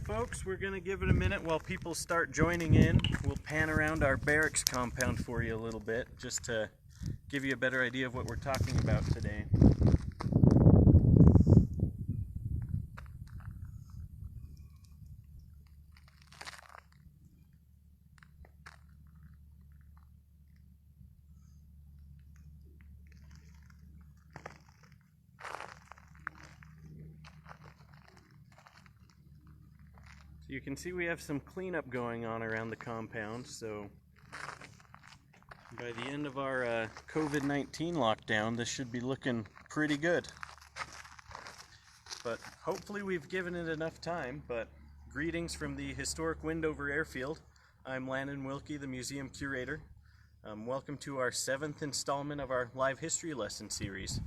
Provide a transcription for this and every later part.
folks, we're going to give it a minute while people start joining in. We'll pan around our barracks compound for you a little bit, just to give you a better idea of what we're talking about today. You can see we have some cleanup going on around the compound, so by the end of our COVID-19 lockdown, this should be looking pretty good. But hopefully we've given it enough time. But greetings from the historic Wendover Airfield. I'm Landon Wilkie, the museum curator. Welcome to our 7th installment of our live history lesson series.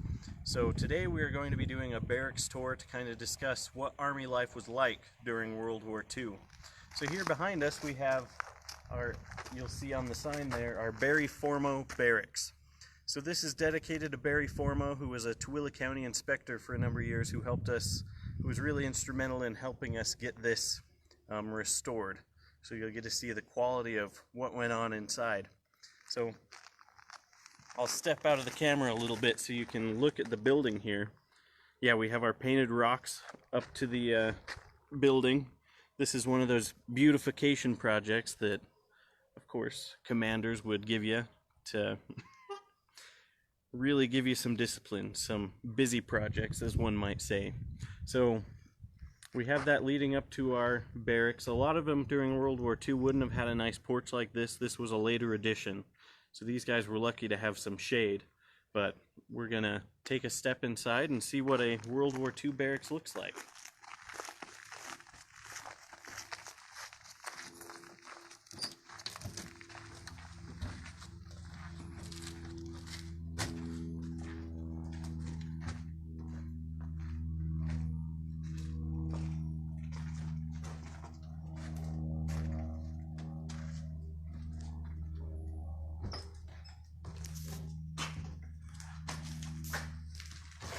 So today we are going to be doing a barracks tour to kind of discuss what Army life was like during World War II. So here behind us we have our, you'll see on the sign there, our Barry Formo Barracks. So this is dedicated to Barry Formo, who was a Tooele County inspector for a number of years, who was really instrumental in helping us get this restored. So you'll get to see the quality of what went on inside. So I'll step out of the camera a little bit so you can look at the building here. Yeah, we have our painted rocks up to the building. This is one of those beautification projects that, of course, commanders would give you to really give you some discipline, some busy projects, as one might say. So we have that leading up to our barracks. A lot of them during World War II wouldn't have had a nice porch like this. This was a later addition. So these guys were lucky to have some shade, but we're gonna take a step inside and see what a World War II barracks looks like.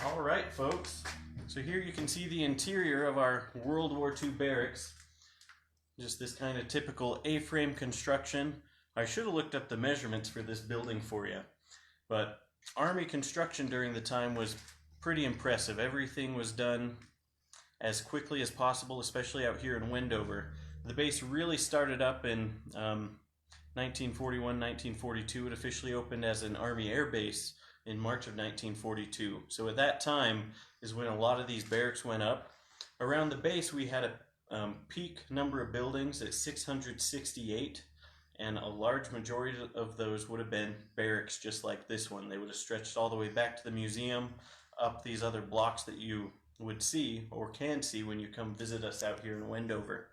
Alright folks, so here you can see the interior of our World War II barracks. Just this kind of typical A-frame construction. I should have looked up the measurements for this building for you, but Army construction during the time was pretty impressive. Everything was done as quickly as possible, especially out here in Wendover. The base really started up in 1941, 1942. It officially opened as an Army air base in March of 1942. So at that time is when a lot of these barracks went up. Around the base we had a peak number of buildings at 668, and a large majority of those would have been barracks just like this one. They would have stretched all the way back to the museum, up these other blocks that you would see or can see when you come visit us out here in Wendover.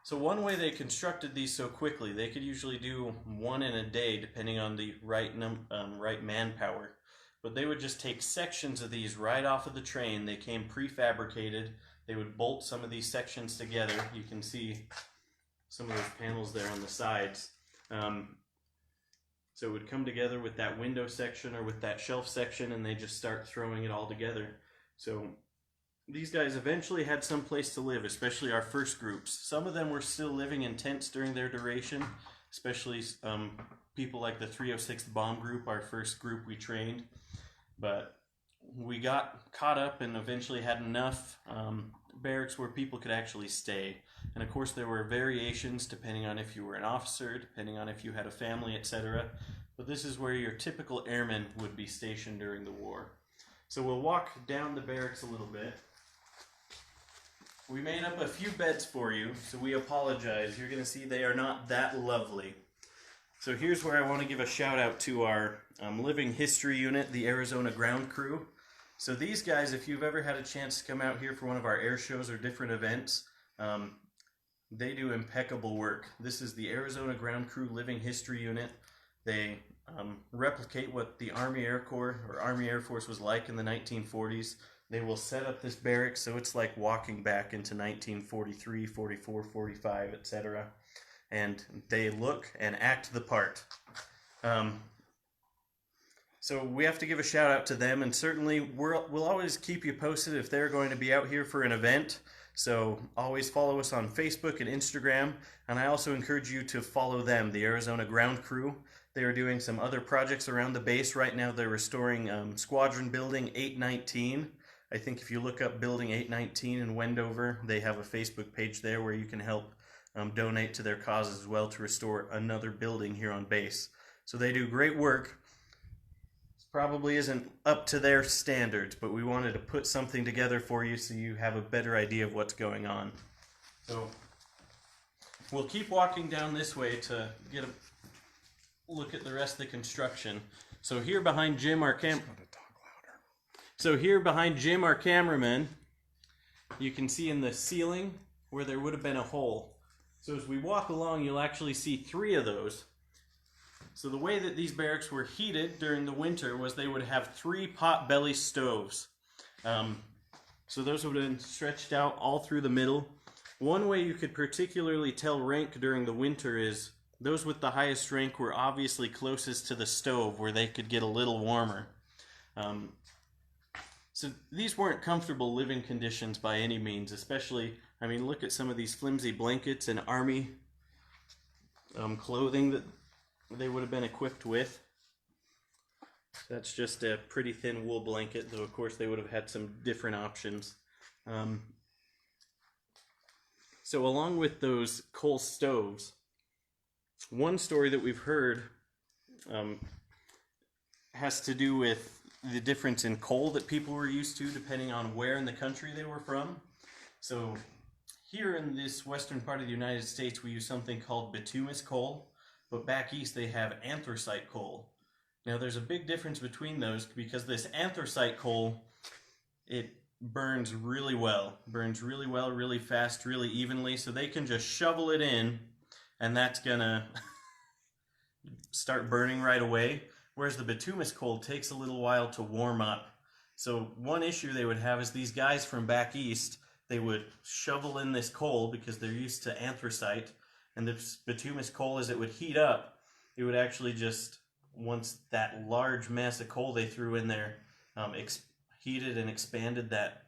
So one way they constructed these so quickly, they could usually do one in a day depending on the right manpower. But they would just take sections of these right off of the train. They came prefabricated. They would bolt some of these sections together. You can see some of those panels there on the sides. So it would come together with that window section or with that shelf section, and they just start throwing it all together. So these guys eventually had some place to live, especially our first groups. Some of them were still living in tents during their duration, especially people like the 306th Bomb Group, our first group we trained. But we got caught up and eventually had enough barracks where people could actually stay. And of course there were variations depending on if you were an officer, depending on if you had a family, etc. But this is where your typical airmen would be stationed during the war. So we'll walk down the barracks a little bit. We made up a few beds for you, so we apologize. You're going to see they are not that lovely. So here's where I want to give a shout out to our living history unit, the Arizona Ground Crew. So these guys, if you've ever had a chance to come out here for one of our air shows or different events, they do impeccable work. This is the Arizona Ground Crew Living History Unit. They replicate what the Army Air Corps or Army Air Force was like in the 1940s. They will set up this barracks so it's like walking back into 1943, 44, 45, etc. And they look and act the part. So we have to give a shout out to them, and certainly we'll always keep you posted if they're going to be out here for an event. So always follow us on Facebook and Instagram, and I also encourage you to follow them, the Arizona Ground Crew. They are doing some other projects around the base. Right now they're restoring Squadron Building 819. I think if you look up Building 819 in Wendover, they have a Facebook page there where you can help donate to their cause as well to restore another building here on base. So they do great work. Probably isn't up to their standards, but we wanted to put something together for you so you have a better idea of what's going on. So we'll keep walking down this way to get a look at the rest of the construction. So here behind Jim, our cameraman, you can see in the ceiling where there would have been a hole. So as we walk along, you'll actually see 3 of those. So the way that these barracks were heated during the winter was they would have 3 pot-belly stoves. So those would have been stretched out all through the middle. One way you could particularly tell rank during the winter is those with the highest rank were obviously closest to the stove where they could get a little warmer. So these weren't comfortable living conditions by any means, especially, I mean, look at some of these flimsy blankets and army clothing that they would have been equipped with. That's just a pretty thin wool blanket, though of course they would have had some different options. So along with those coal stoves, one story that we've heard has to do with the difference in coal that people were used to depending on where in the country they were from. So here in this western part of the United States we use something called bituminous coal. But back east they have anthracite coal. Now there's a big difference between those because this anthracite coal, it burns really well, really fast, really evenly, so they can just shovel it in and that's gonna start burning right away, whereas the bituminous coal takes a little while to warm up. So one issue they would have is these guys from back east, they would shovel in this coal because they're used to anthracite. And the bituminous coal, as it would heat up, it would actually just, once that large mass of coal they threw in there heated and expanded that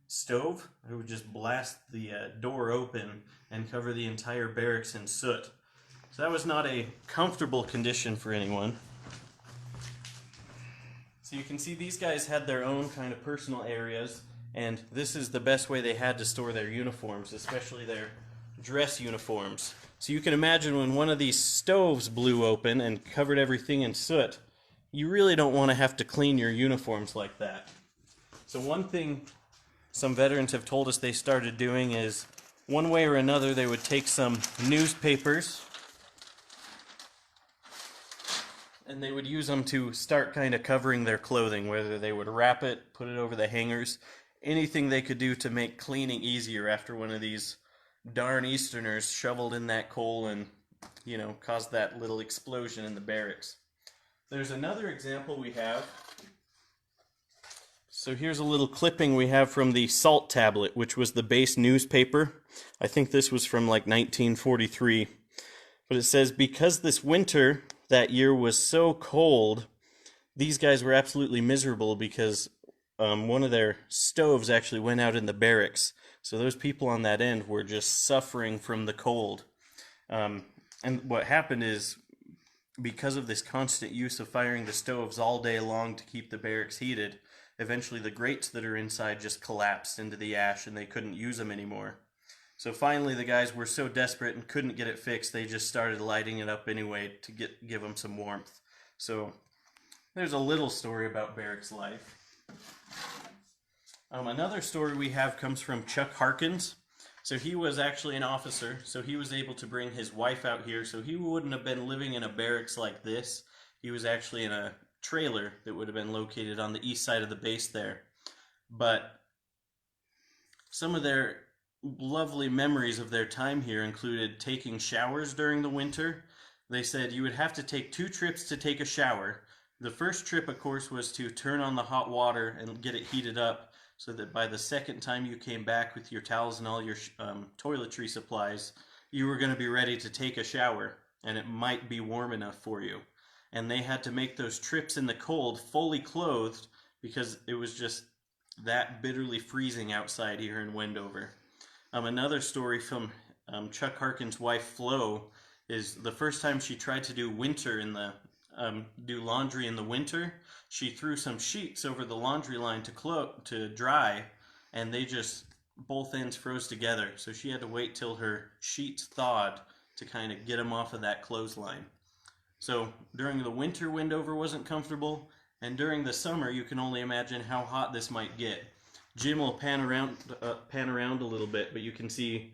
stove, it would just blast the door open and cover the entire barracks in soot. So that was not a comfortable condition for anyone. So you can see these guys had their own kind of personal areas, and this is the best way they had to store their uniforms, especially their dress uniforms. So you can imagine when one of these stoves blew open and covered everything in soot, you really don't want to have to clean your uniforms like that. So one thing some veterans have told us they started doing is, one way or another, they would take some newspapers and they would use them to start kind of covering their clothing, whether they would wrap it, put it over the hangers, anything they could do to make cleaning easier after one of these darn Easterners shoveled in that coal and, you know, caused that little explosion in the barracks. There's another example we have. So here's a little clipping we have from the Salt Tablet, which was the base newspaper. I think this was from like 1943. But it says, because this winter that year was so cold, these guys were absolutely miserable because one of their stoves actually went out in the barracks. So those people on that end were just suffering from the cold. And what happened is, because of this constant use of firing the stoves all day long to keep the barracks heated, eventually the grates that are inside just collapsed into the ash and they couldn't use them anymore. So finally the guys were so desperate and couldn't get it fixed, they just started lighting it up anyway to give them some warmth. So there's a little story about barracks life. Another story we have comes from Chuck Harkins. So he was actually an officer, so he was able to bring his wife out here, so he wouldn't have been living in a barracks like this. He was actually in a trailer that would have been located on the east side of the base there. But some of their lovely memories of their time here included taking showers during the winter. They said you would have to take 2 trips to take a shower. The first trip, of course, was to turn on the hot water and get it heated up, so that by the second time you came back with your towels and all your toiletry supplies, you were going to be ready to take a shower, and it might be warm enough for you. And they had to make those trips in the cold fully clothed because it was just that bitterly freezing outside here in Wendover. Another story from Chuck Harkins' wife Flo is the first time she tried to do laundry in the winter. She threw some sheets over the laundry line to dry, and they just both ends froze together. So she had to wait till her sheets thawed to kind of get them off of that clothesline. So during the winter, Wendover wasn't comfortable, and during the summer, you can only imagine how hot this might get. Jim will pan around a little bit, but you can see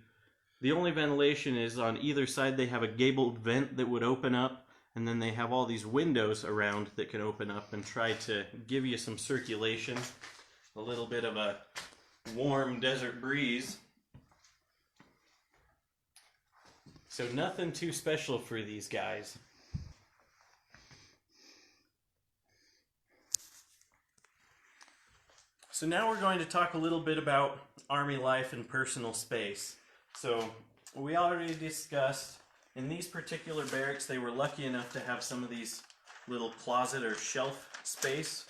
the only ventilation is on either side. They have a gabled vent that would open up, and then they have all these windows around that can open up and try to give you some circulation, a little bit of a warm desert breeze. So nothing too special for these guys. So now we're going to talk a little bit about Army life and personal space. So we already discussed in these particular barracks, they were lucky enough to have some of these little closet or shelf space.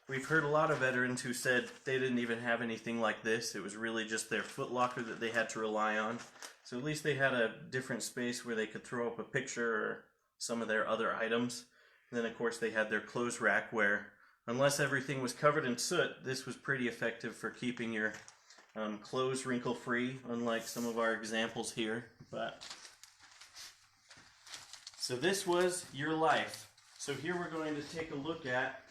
We've heard a lot of veterans who said they didn't even have anything like this. It was really just their footlocker that they had to rely on. So at least they had a different space where they could throw up a picture or some of their other items. And then of course they had their clothes rack where, unless everything was covered in soot, this was pretty effective for keeping your clothes wrinkle-free, unlike some of our examples here. So this was your life. So here we're going to take a look at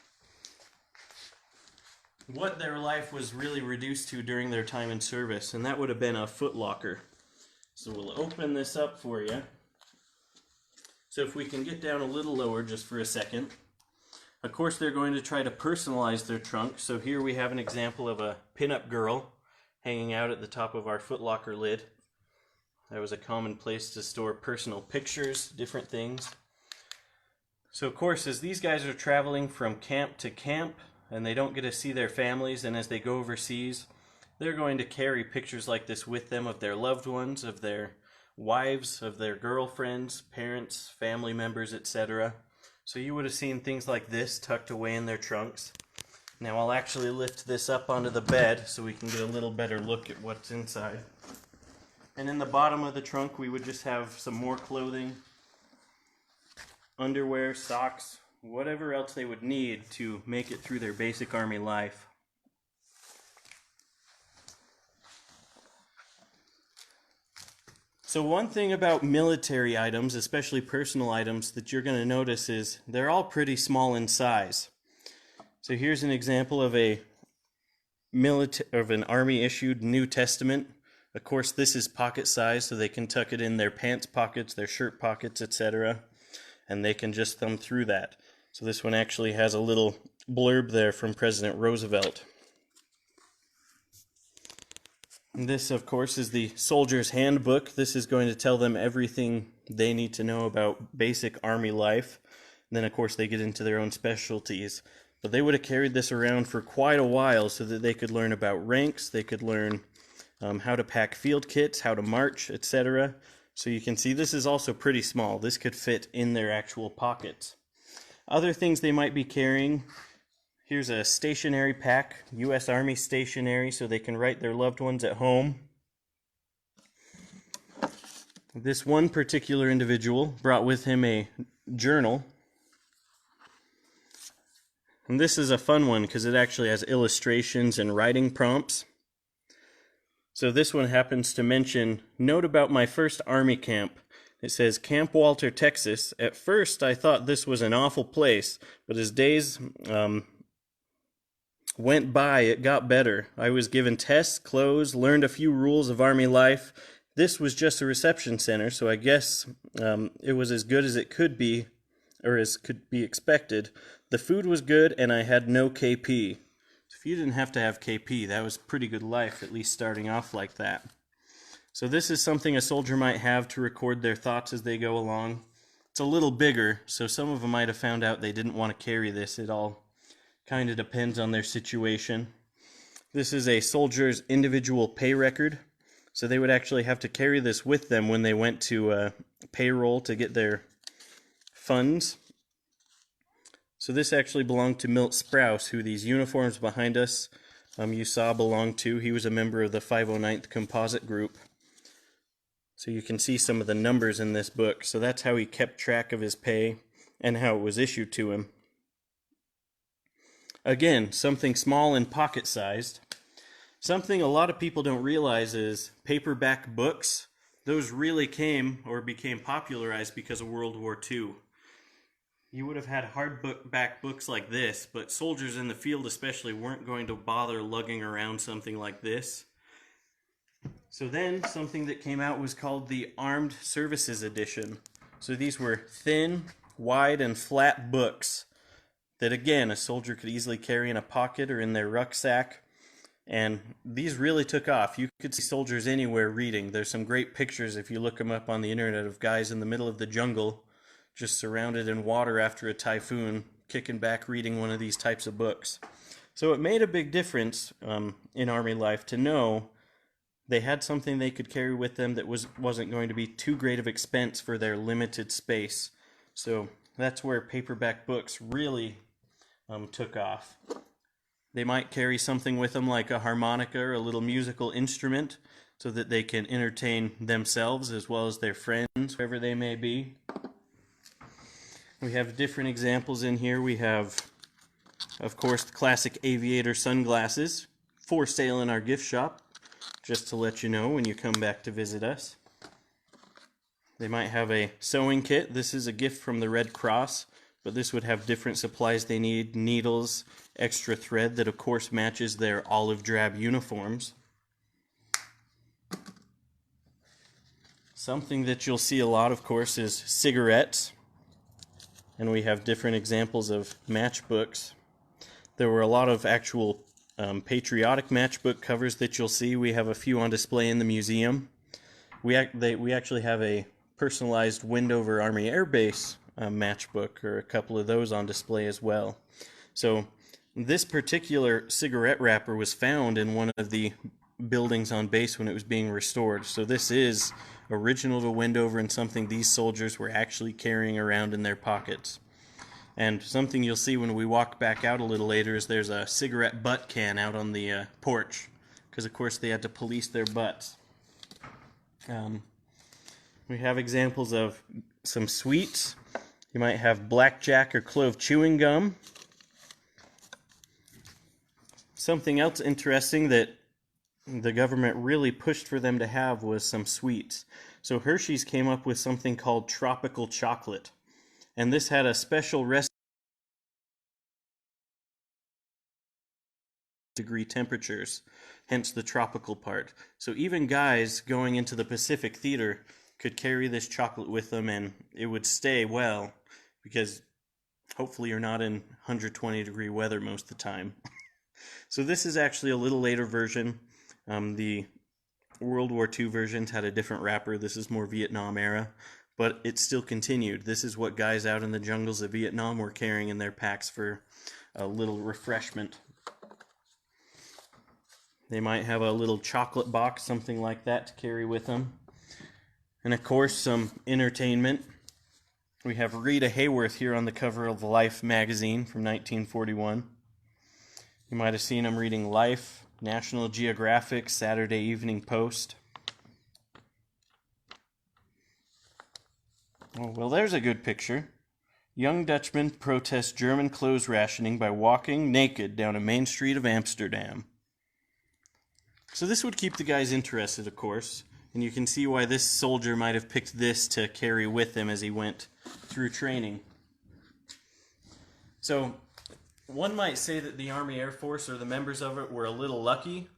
what their life was really reduced to during their time in service, and that would have been a footlocker. So we'll open this up for you. So if we can get down a little lower just for a second. Of course, they're going to try to personalize their trunk. So here we have an example of a pinup girl hanging out at the top of our footlocker lid. That was a common place to store personal pictures, different things. So of course, as these guys are traveling from camp to camp, and they don't get to see their families, and as they go overseas, they're going to carry pictures like this with them of their loved ones, of their wives, of their girlfriends, parents, family members, etc. So you would have seen things like this tucked away in their trunks. Now I'll actually lift this up onto the bed so we can get a little better look at what's inside. And in the bottom of the trunk we would just have some more clothing, underwear, socks, whatever else they would need to make it through their basic Army life. So one thing about military items, especially personal items, that you're going to notice is they're all pretty small in size. So here's an example of an Army-issued New Testament. Of course, this is pocket size, so they can tuck it in their pants pockets, their shirt pockets, etc. And they can just thumb through that. So this one actually has a little blurb there from President Roosevelt. And this, of course, is the Soldier's Handbook. This is going to tell them everything they need to know about basic Army life. And then, of course, they get into their own specialties. But they would have carried this around for quite a while so that they could learn about ranks, they could learn how to pack field kits, how to march, etc. So you can see this is also pretty small. This could fit in their actual pockets. Other things they might be carrying, here's a stationery pack, U.S. Army stationery, so they can write their loved ones at home. This one particular individual brought with him a journal. And this is a fun one because it actually has illustrations and writing prompts. So this one happens to mention, note about my first Army camp. It says, Camp Walter, Texas. At first, I thought this was an awful place, but as days went by, it got better. I was given tests, clothes, learned a few rules of Army life. This was just a reception center, so I guess it was as good as it could be, or as could be expected. The food was good, and I had no KP. If you didn't have to have KP, that was pretty good life, at least starting off like that. So this is something a soldier might have to record their thoughts as they go along. It's a little bigger, so some of them might have found out they didn't want to carry this. It all kind of depends on their situation. This is a soldier's individual pay record, so they would actually have to carry this with them when they went to payroll to get their funds. So this actually belonged to Milt Sprouse, who these uniforms behind us you saw belonged to. He was a member of the 509th Composite Group. So you can see some of the numbers in this book. So that's how he kept track of his pay and how it was issued to him. Again, something small and pocket-sized. Something a lot of people don't realize is paperback books. Those really came or became popularized because of World War II. You would have had hardback books like this, but soldiers in the field especially weren't going to bother lugging around something like this. So then something that came out was called the Armed Services Edition. So these were thin, wide, and flat books that, again, a soldier could easily carry in a pocket or in their rucksack. And these really took off. You could see soldiers anywhere reading. There's some great pictures, if you look them up on the internet, of guys in the middle of the jungle just surrounded in water after a typhoon, kicking back reading one of these types of books. So it made a big difference in Army life to know they had something they could carry with them that wasn't going to be too great of expense for their limited space. So that's where paperback books really took off. They might carry something with them like a harmonica or a little musical instrument so that they can entertain themselves as well as their friends, wherever they may be. We have different examples in here. We have, of course, the classic aviator sunglasses for sale in our gift shop, just to let you know when you come back to visit us. They might have a sewing kit. This is a gift from the Red Cross, but this would have different supplies they need, needles, extra thread that of course matches their olive drab uniforms. Something that you'll see a lot, of course, is cigarettes. And we have different examples of matchbooks. There were a lot of actual patriotic matchbook covers that you'll see. We have a few on display in the museum. We actually have a personalized Wendover Army Air Base matchbook, or a couple of those on display as well. So this particular cigarette wrapper was found in one of the buildings on base when it was being restored. So this is original to Wendover and something these soldiers were actually carrying around in their pockets. And something you'll see when we walk back out a little later is there's a cigarette butt can out on the porch, because of course they had to police their butts. We have examples of some sweets. You might have blackjack or clove chewing gum. Something else interesting that the government really pushed for them to have was some sweets. So Hershey's came up with something called tropical chocolate. And this had a special degree temperatures, hence the tropical part. So even guys going into the Pacific Theater could carry this chocolate with them and it would stay well, because hopefully you're not in 120 degree weather most of the time. So this is actually a little later version. The World War II versions had a different wrapper. This is more Vietnam era, but it still continued. This is what guys out in the jungles of Vietnam were carrying in their packs for a little refreshment. They might have a little chocolate box, something like that, to carry with them. And of course, some entertainment. We have Rita Hayworth here on the cover of Life magazine from 1941. You might have seen him reading Life, National Geographic, Saturday Evening Post. Oh, well, there's a good picture. Young Dutchman protests German clothes rationing by walking naked down a main street of Amsterdam. So this would keep the guys interested, of course, and you can see why this soldier might have picked this to carry with him as he went through training. So one might say that the Army Air Force, or the members of it, were a little lucky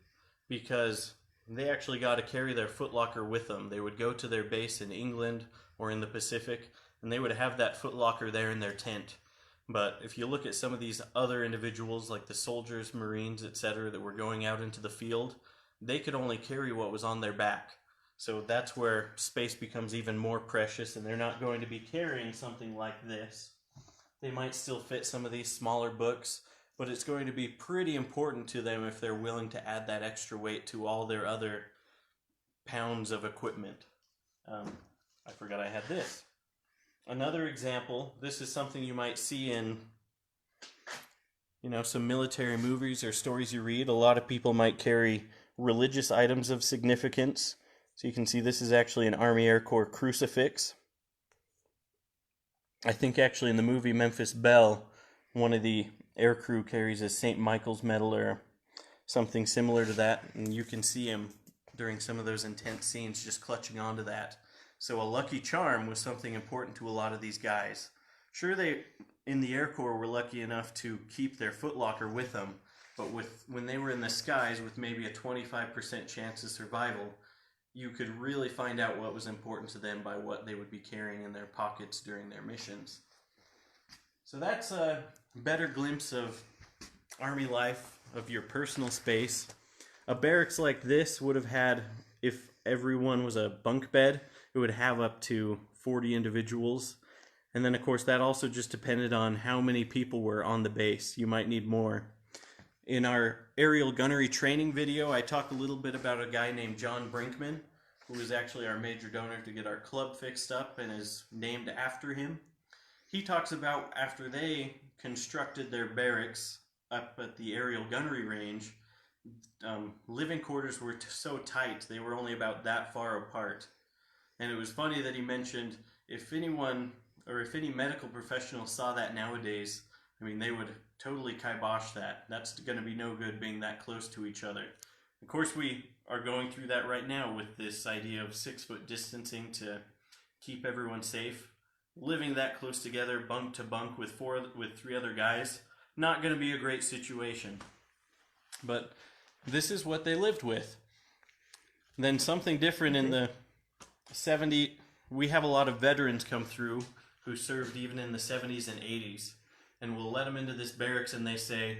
because they actually got to carry their Footlocker with them. They would go to their base in England or in the Pacific, and they would have that Footlocker there in their tent. But if you look at some of these other individuals, like the soldiers, Marines, etc., that were going out into the field, they could only carry what was on their back. So that's where space becomes even more precious, and they're not going to be carrying something like this. They might still fit some of these smaller books, but it's going to be pretty important to them if they're willing to add that extra weight to all their other pounds of equipment. I forgot I had this. Another example, this is something you might see in you know, some military movies or stories you read, a lot of people might carry religious items of significance. So you can see this is actually an Army Air Corps crucifix. I think actually in the movie Memphis Belle, one of the air crew carries a St. Michael's medal or something similar to that, and you can see him during some of those intense scenes just clutching onto that. So a lucky charm was something important to a lot of these guys. Sure, they in the Air Corps were lucky enough to keep their footlocker with them, but when they were in the skies with maybe a 25% chance of survival, you could really find out what was important to them by what they would be carrying in their pockets during their missions. So that's a better glimpse of Army life, of your personal space. A barracks like this would have had, if everyone was a bunk bed, it would have up to 40 individuals. And then, of course, that also just depended on how many people were on the base. You might need more. In our aerial gunnery training video, I talk a little bit about a guy named John Brinkman, who was actually our major donor to get our club fixed up and is named after him. He talks about after they constructed their barracks up at the aerial gunnery range, living quarters were so tight, they were only about that far apart. And it was funny that he mentioned if anyone, or if any medical professional saw that nowadays, I mean, they would totally kibosh that. That's going to be no good being that close to each other. Of course, we are going through that right now with this idea of 6-foot distancing to keep everyone safe. Living that close together, bunk to bunk with 3 other guys, not going to be a great situation. But this is what they lived with. Then something different in the 70s, we have a lot of veterans come through who served even in the 70s and 80s. And we'll let them into this barracks and they say,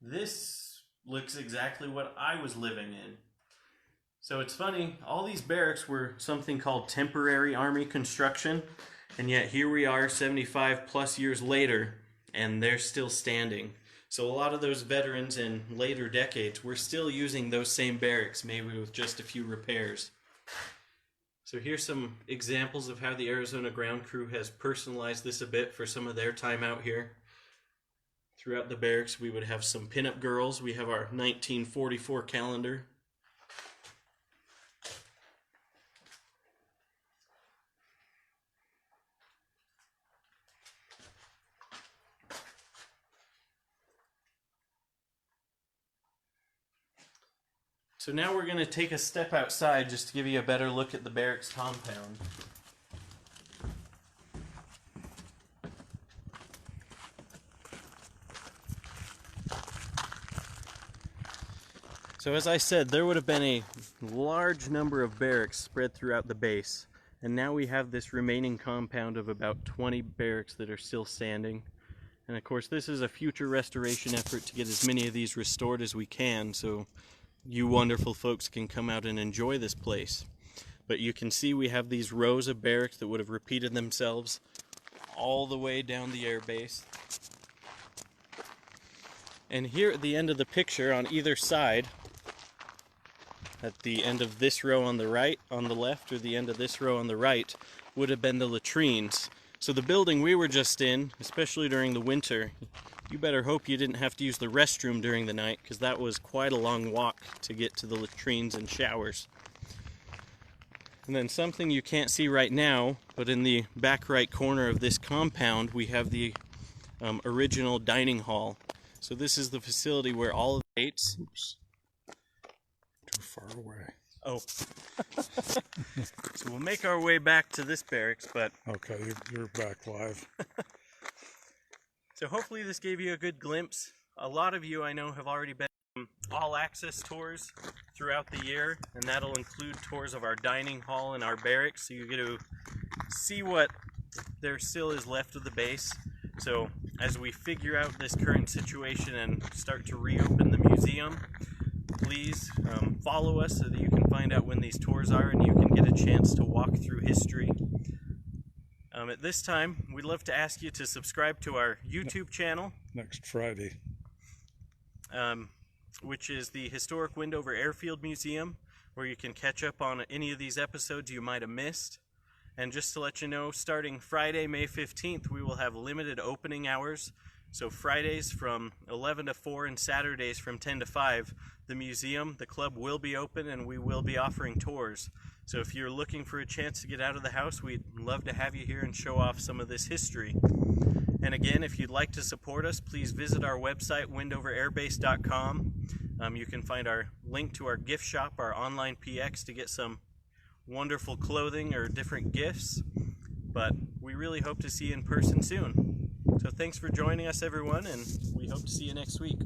this looks exactly what I was living in. So it's funny, all these barracks were something called temporary Army construction, and yet here we are 75 plus years later, and they're still standing. So a lot of those veterans in later decades were still using those same barracks, maybe with just a few repairs. So here's some examples of how the Arizona ground crew has personalized this a bit for some of their time out here. Throughout the barracks we would have some pinup girls. We have our 1944 calendar. So now we're going to take a step outside just to give you a better look at the barracks compound. So as I said, there would have been a large number of barracks spread throughout the base, and now we have this remaining compound of about 20 barracks that are still standing. And of course this is a future restoration effort to get as many of these restored as we can, so you wonderful folks can come out and enjoy this place. But you can see we have these rows of barracks that would have repeated themselves all the way down the air base. And here at the end of the picture, on either side, at the end of this row on the right, on the left, or the end of this row on the right, would have been the latrines. So the building we were just in, especially during the winter, you better hope you didn't have to use the restroom during the night, because that was quite a long walk to get to the latrines and showers. And then something you can't see right now, but in the back right corner of this compound, we have the original dining hall. So this is the facility where all of the gates... Oops. Too far away. Oh. So we'll make our way back to this barracks, but... Okay, you're back live. So hopefully this gave you a good glimpse. A lot of you I know have already been all-access tours throughout the year, and that'll include tours of our dining hall and our barracks, so you get to see what there still is left of the base. So as we figure out this current situation and start to reopen the museum, please follow us so that you can find out when these tours are and you can get a chance to walk through history. At this time, we'd love to ask you to subscribe to our YouTube channel. Next Friday. Which is the Historic Wendover Airfield Museum, where you can catch up on any of these episodes you might have missed. And just to let you know, starting Friday, May 15th, we will have limited opening hours. So Fridays from 11 to 4 and Saturdays from 10 to 5, the museum, the club will be open and we will be offering tours. So if you're looking for a chance to get out of the house, we'd love to have you here and show off some of this history. And again, if you'd like to support us, please visit our website, wendoverairbase.com. You can find our link to our gift shop, our online PX, to get some wonderful clothing or different gifts. But we really hope to see you in person soon. So thanks for joining us, everyone, and we hope to see you next week.